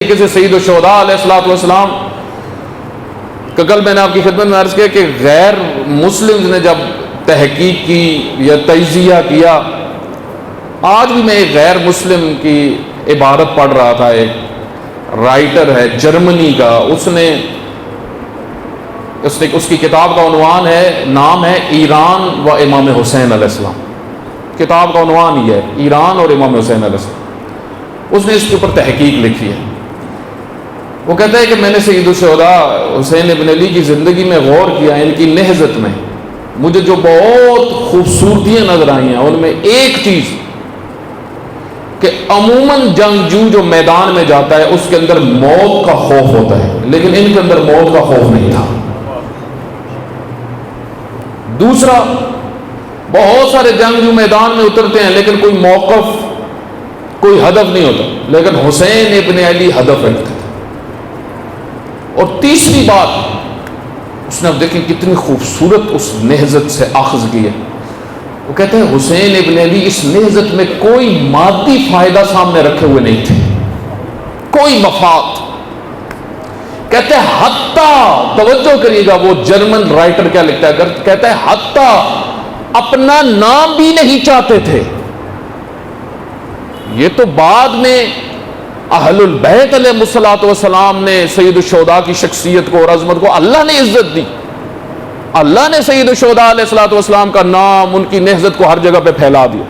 طریقے سے سید الشہداء علیہ السلام کا کل میں نے آپ کی خدمت میں عرض کیا کہ غیر مسلم نے جب تحقیق کی یا تجزیہ کیا، آج بھی میں ایک غیر مسلم کی عبارت پڑھ رہا تھا، ایک رائٹر ہے جرمنی کا، اس کی کتاب کا عنوان ہے، نام ہے ایران و امام حسین علیہ السلام۔ کتاب کا عنوان یہ ہے، ایران اور امام حسین علیہ السلام۔ اس نے اس کے اوپر تحقیق لکھی ہے۔ وہ کہتا ہے کہ میں نے سید الشہداء حسین ابن علی کی زندگی میں غور کیا، ان کی نہضت میں مجھے جو بہت خوبصورتیاں نظر آئی ہیں، ان میں ایک چیز کہ عموماً جنگجو جو میدان میں جاتا ہے اس کے اندر موت کا خوف ہوتا ہے، لیکن ان کے اندر موت کا خوف نہیں تھا۔ دوسرا، بہت سارے جنگجو میدان میں اترتے ہیں لیکن کوئی موقف، کوئی ہدف نہیں ہوتا، لیکن حسین ابن علی ہدف رکھتے تھے۔ اور تیسری بات، اس نے اب دیکھیں کتنی خوبصورت اس نہضت سے اخذ کی ہے۔ وہ کہتے ہیں حسین ابن علی اس نہضت میں کوئی مادی فائدہ سامنے رکھے ہوئے نہیں تھے، کوئی مفاد۔ کہتے ہیں حتیٰ، توجہ کریے گا وہ جرمن رائٹر کیا لکھتا ہے، کہتا ہے حتیٰ اپنا نام بھی نہیں چاہتے تھے۔ یہ تو بعد میں اہل البیت علیہ الصلوۃ والسلام نے سید الشہداء کی شخصیت کو اور عظمت کو اللہ نے عزت دی، اللہ نے سید الشہداء علیہ الصلوۃ والسلام کا نام، ان کی نہضت کو ہر جگہ پہ پھیلا دیا۔